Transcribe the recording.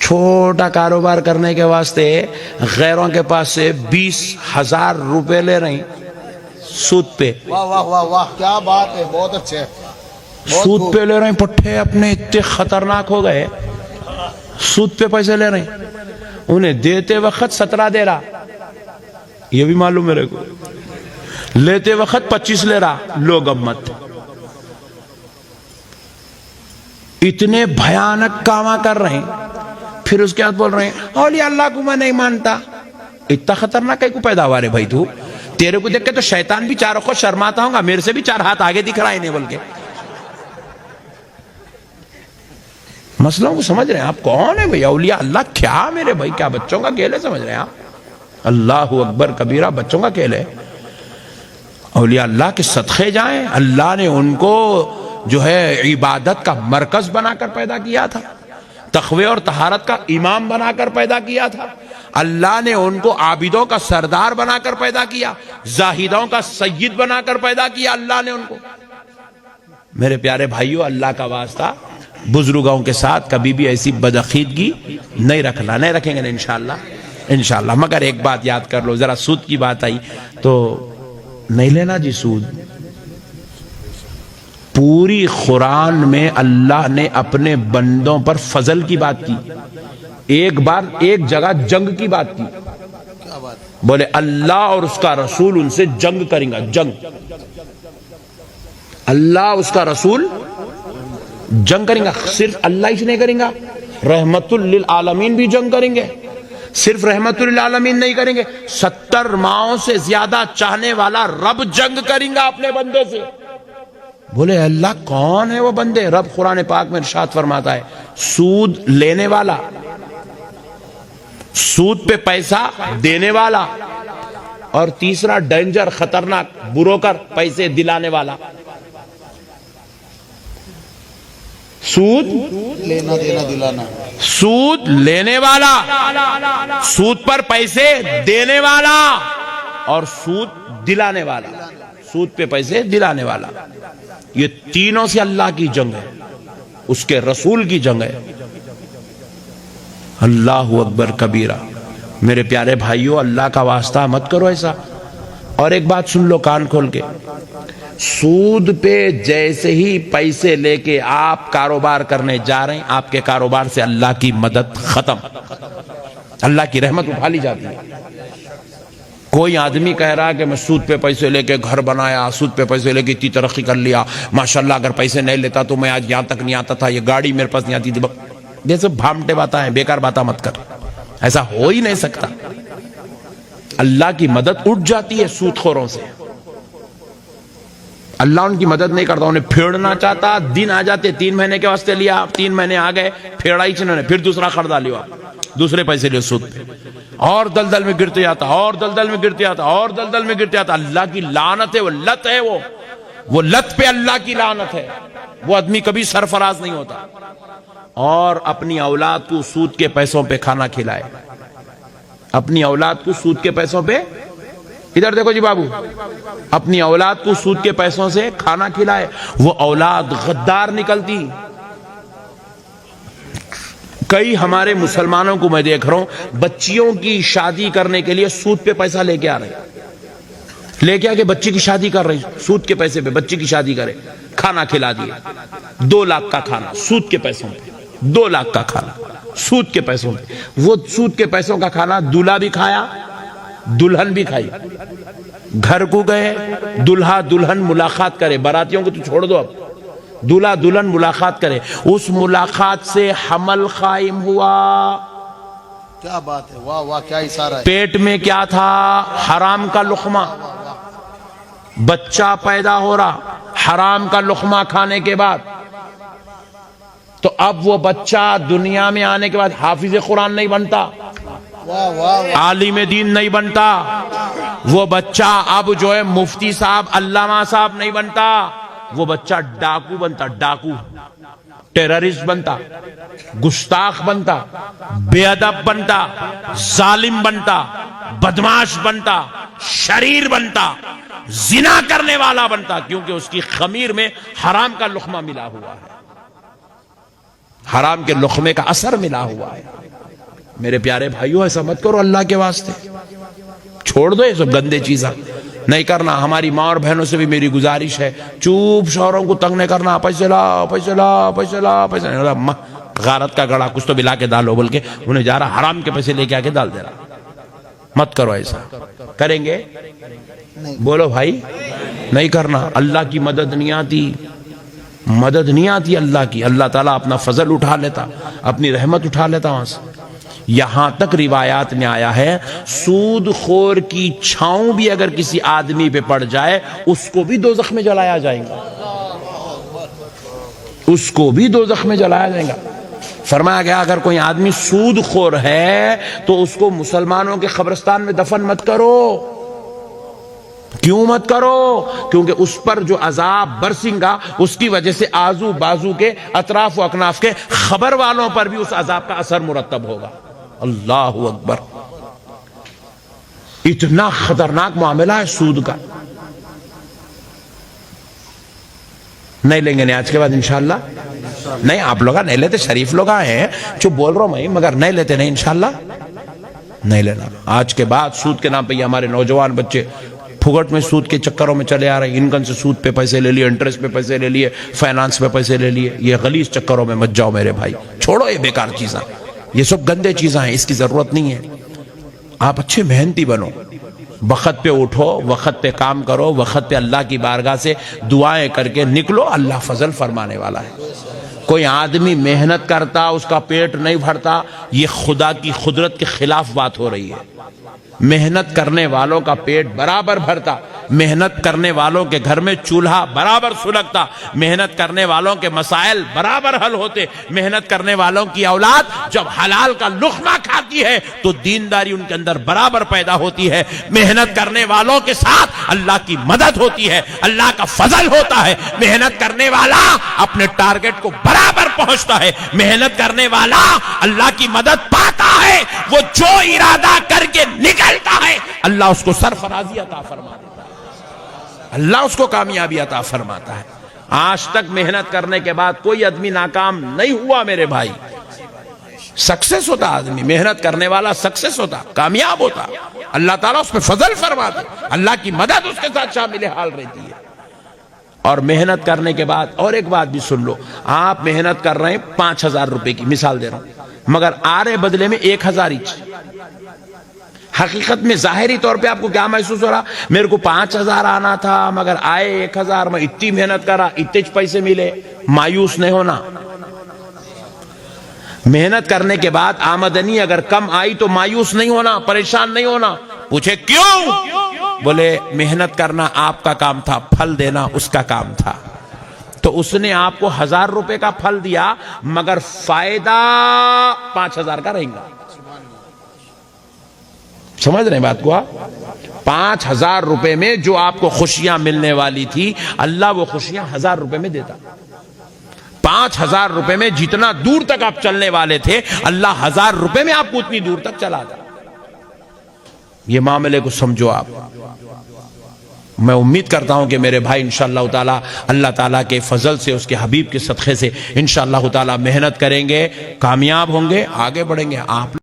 چھوٹا کاروبار کرنے کے واسطے غیروں کے پاس سے 20,000 روپے لے رہی سود پہ. واہ واہ واہ واہ، کیا بات ہے، بہت اچھے. سود پہ لے رہے ہیں. پٹھے اپنے اتنے خطرناک ہو گئے، سود پہ پیسے لے رہے ہیں. انہیں دیتے وقت 17 دے رہا، یہ بھی معلوم میرے کو. لیتے وقت 25 لے رہا. لوگ اب مت اتنے بھیانک کاما کر رہے ہیں. پھر اس کے بعد بول رہے ہیں اولیاء اللہ کو میں نہیں مانتا. اتنا خطرناک کئی کو پیداوار ہے بھائی تو؟ تیرے کو دیکھ کے تو شیطان بھی چاروں کو شرماتا ہوں گا. میرے سے بھی 4 ہاتھ آگے دکھ رہا ہے نہیں بول کے. مسئلوں کو سمجھ رہے ہیں آپ؟ کون ہے بھئی اولیاء اللہ؟ کیا میرے بھائی، کیا بچوں کا کھیل ہے؟ سمجھ رہے ہیں آپ؟ اللہ اکبر کبیرہ، بچوں کا کھیل ہے. اولیاء اللہ کے صدقے جائیں. اللہ نے ان کو جو ہے عبادت کا مرکز بنا کر پیدا کیا تھا، تقوی اور طہارت کا امام بنا کر پیدا کیا تھا. اللہ نے ان کو عابدوں کا سردار بنا کر پیدا کیا، زاہدوں کا سید بنا کر پیدا کیا اللہ نے ان کو. میرے پیارے بھائیوں، اللہ کا واسطہ بزرگوں کے ساتھ کبھی بھی ایسی بدعقیدگی نہیں رکھنا. نہیں رکھیں گے انشاءاللہ انشاءاللہ. مگر ایک بات یاد کر لو، ذرا سود کی بات آئی تو نہیں لینا جی سود. پوری قرآن میں اللہ نے اپنے بندوں پر فضل کی بات کی. ایک بار ایک جگہ جنگ کی بات کی. بولے اللہ اور اس کا رسول ان سے جنگ کریں گا. جنگ، اللہ اس کا رسول جنگ کریں گا. صرف اللہ ہی نہیں کریں گا، رحمت للعالمین بھی جنگ کریں گے. صرف رحمت للعالمین نہیں کریں گے، 70 ماہوں سے زیادہ چاہنے والا رب جنگ کریں گا اپنے بندے سے. بولے اللہ کون ہے وہ بندے؟ رب قرآن پاک میں ارشاد فرماتا ہے سود لینے والا، سود پہ پیسہ دینے والا، اور تیسرا ڈینجر خطرناک بروکر، پیسے دلانے والا. سود لینا دینا دلانا، سود لینے والا، سود پر پیسے دینے والا، اور سود دلانے والا، سود پہ پیسے دلانے والا. یہ تینوں سے اللہ کی جنگ ہے، اس کے رسول کی جنگ ہے. اللہ اکبر کبیرہ. میرے پیارے بھائیوں، اللہ کا واسطہ مت کرو ایسا. اور ایک بات سن لو کان کھول کے، سود پہ جیسے ہی پیسے لے کے آپ کاروبار کرنے جا رہے ہیں، آپ کے کاروبار سے اللہ کی مدد ختم، اللہ کی رحمت اٹھا لی جاتی ہے. کوئی آدمی کہہ رہا کہ میں سود پہ پیسے لے کے گھر بنایا، سود پہ پیسے لے کے اتنی ترقی کر لیا، ماشاءاللہ اگر پیسے نہیں لیتا تو میں آج یہاں تک نہیں آتا تھا، یہ گاڑی میرے پاس نہیں آتی تھی. جیسے بھامٹے باتیں ہیں، بیکار باتیں مت کر. ایسا ہو ہی نہیں سکتا. اللہ کی مدد اٹھ جاتی ہے سود خوروں سے. اللہ ان کی مدد نہیں کرتا. انہیں پھیڑنا چاہتا، دن آ جاتے 3 مہینے کے واسطے لیا، 3 مہینے آ گئے، پھیڑا ہی انہوں نے، پھر دوسرا خریدا لیا، دوسرے پیسے لے سود پہ، اور دلدل میں گرتے جاتا، اور دلدل میں گرتے جاتا، اور دلدل میں گرتے جاتا. اللہ کی لعنت ہے، وہ لت ہے، وہ لت پہ اللہ کی لعنت ہے. وہ آدمی کبھی سرفراز نہیں ہوتا. اور اپنی اولاد کو سود کے پیسوں پہ کھانا کھلائے، اپنی اولاد کو سود کے پیسوں پہ، ادھر دیکھو جی بابو، اپنی اولاد کو سود کے پیسوں سے کھانا کھلائے. وہ اولاد غدار نکلتی. کئی ہمارے مسلمانوں کو میں دیکھ رہا ہوں، بچیوں کی شادی کرنے کے لیے سود پہ پیسہ لے کے آ رہے ہیں، لے کے آ کے بچی کی شادی کر رہے ہیں، سود کے پیسے پہ بچی کی شادی کرے، کھانا کھلا دیے، 2 لاکھ کا کھانا سود کے پیسوں پہ، 2 لاکھ کا کھانا سود کے پیسوں پہ. وہ سود کے پیسوں کا کھانا دولہا بھی کھایا، دلہن بھی کھائی. گھر کو گئے، دلہا دلہن ملاقات کرے، باراتیوں کو تو چھوڑ دو، اب دلہا دلہن ملاقات کرے. اس ملاقات سے حمل قائم ہوا. کیا بات ہے، واہ واہ، کیا اشارہ ہے. پیٹ میں کیا تھا؟ حرام کا لقمہ. بچہ پیدا ہو رہا حرام کا لقمہ کھانے کے بعد. تو اب وہ بچہ دنیا میں آنے کے بعد حافظ قرآن نہیں بنتا، واہ واہ، عالم دین نہیں بنتا. وہ بچہ اب جو ہے مفتی صاحب، علامہ صاحب نہیں بنتا. وہ بچہ ڈاکو بنتا، ڈاکو، ٹیررسٹ بنتا، گستاخ بنتا، بے ادب بنتا، ظالم بنتا، بدماش بنتا، شریر بنتا، زنا کرنے والا بنتا. کیونکہ اس کی خمیر میں حرام کا لقمہ ملا ہوا ہے، حرام کے لقمے کا اثر ملا ہوا ہے. میرے پیارے بھائیوں ایسا مت کرو اللہ کے واسطے، چھوڑ دو یہ سب گندے چیزاں نہیں کرنا۔ ہماری ماں اور بہنوں سے بھی میری گزارش ہے، چوپ شوہروں کو تنگ نہیں کرنا، پیسے لا پیسے لا پیسے لا پیسے لا، غارت کا گڑا کچھ تو بھی لا کے ڈالو، بلکہ انہیں جا رہا حرام کے پیسے لے کے آ کے ڈال دے رہا۔ مت کرو ایسا، کریں گے بولو بھائی نہیں کرنا۔ اللہ کی مدد نہیں آتی، مدد نہیں آتی اللہ کی، اللہ تعالیٰ اپنا فضل اٹھا لیتا، اپنی رحمت اٹھا لیتا وہاں سے۔ یہاں تک روایات میں آیا ہے سود خور کی چھاؤں بھی اگر کسی آدمی پہ پڑ جائے اس کو بھی دوزخ میں جلایا جائے گا، اس کو بھی دوزخ میں جلایا جائے گا۔ فرمایا گیا اگر کوئی آدمی سود خور ہے تو اس کو مسلمانوں کے قبرستان میں دفن مت کرو۔ کیوں مت کرو؟ کیونکہ اس پر جو عذاب برسیں گا اس کی وجہ سے آزو بازو کے اطراف و اکناف کے خبر والوں پر بھی اس عذاب کا اثر مرتب ہوگا۔ اللہ اکبر، اتنا خطرناک معاملہ ہے سود کا۔ نہیں لیں گے نہیں آج کے بعد انشاءاللہ، نہیں آپ لوگ نہیں لیتے، شریف لوگ آئے ہیں، جو بول رہا ہوں میں، مگر نہیں لیتے نہیں انشاءاللہ، نہیں لینا۔ آج کے بعد سود کے نام پہ یہ ہمارے نوجوان بچے پھگٹ میں سود کے چکروں میں چلے آ رہے ہیں، انکم سے سود پہ پیسے لے لیے، انٹرسٹ پہ پیسے لے لیے، فائنانس پہ پیسے لے لیے، یہ غلیظ چکروں میں مت جاؤ میرے بھائی، چھوڑو یہ بیکار چیزاں، یہ سب گندے چیزاں ہیں، اس کی ضرورت نہیں ہے۔ آپ اچھے محنتی بنو، وقت پہ اٹھو، وقت پہ کام کرو، وقت پہ اللہ کی بارگاہ سے دعائیں کر کے نکلو، اللہ فضل فرمانے والا ہے۔ کوئی آدمی محنت کرتا اس کا پیٹ نہیں بھرتا، یہ خدا کی قدرت کے خلاف بات ہو رہی ہے۔ محنت کرنے والوں کا پیٹ برابر بھرتا، محنت کرنے والوں کے گھر میں چولہا برابر سلگتا، محنت کرنے والوں کے مسائل برابر حل ہوتے، محنت کرنے والوں کی اولاد جب حلال کا لقمہ کھاتی ہے تو دینداری ان کے اندر برابر پیدا ہوتی ہے، محنت کرنے والوں کے ساتھ اللہ کی مدد ہوتی ہے، اللہ کا فضل ہوتا ہے، محنت کرنے والا اپنے ٹارگٹ کو برابر پہنچتا ہے، محنت کرنے والا اللہ کی مدد پاتا ہے، وہ جو ارادہ کر کے نکلتا ہے اللہ اس کو سرفرازی عطا فرما دیتا ہے، اللہ اس کو کامیابی عطا فرماتا ہے۔ آج تک محنت کرنے کے بعد کوئی آدمی ناکام نہیں ہوا میرے بھائی، سکسس ہوتا آدمی، محنت کرنے والا سکسس ہوتا، کامیاب ہوتا، اللہ تعالیٰ اس پہ فضل فرماتا، اللہ کی مدد اس کے ساتھ شامل حال رہتی ہے۔ اور محنت کرنے کے بعد اور ایک بات بھی سن لو، آپ محنت کر رہے ہیں 5,000 روپے کی، مثال دے رہا ہوں، مگر آ رہے بدلے میں 1,000 ایچ، حقیقت میں ظاہری طور پہ آپ کو کیا محسوس ہو رہا؟ میرے کو 5,000 آنا تھا مگر آئے 1,000، میں اتنی محنت کرا، اتنے پیسے ملے۔ مایوس نہیں ہونا، محنت کرنے کے بعد آمدنی اگر کم آئی تو مایوس نہیں ہونا، پریشان نہیں ہونا۔ پوچھے کیوں؟ بولے محنت کرنا آپ کا کام تھا، پھل دینا اس کا کام تھا، تو اس نے آپ کو 1,000 روپے کا پھل دیا مگر فائدہ 5,000 کا رہے گا۔ سمجھ رہے ہیں بات کو آپ؟ 5,000 روپے میں جو آپ کو خوشیاں ملنے والی تھی اللہ وہ خوشیاں 1,000 روپے میں دیتا۔ 5,000 روپے میں جتنا دور تک آپ چلنے والے تھے اللہ 1,000 روپے میں آپ کو اتنی دور تک چلا تھا۔ یہ معاملے کو سمجھو آپ۔ میں امید کرتا ہوں کہ میرے بھائی انشاءاللہ تعالی اللہ تعالیٰ کے فضل سے، اس کے حبیب کے صدقے سے انشاءاللہ تعالی محنت کریں گے، کامیاب ہوں گے، آگے بڑھیں گے۔ آپ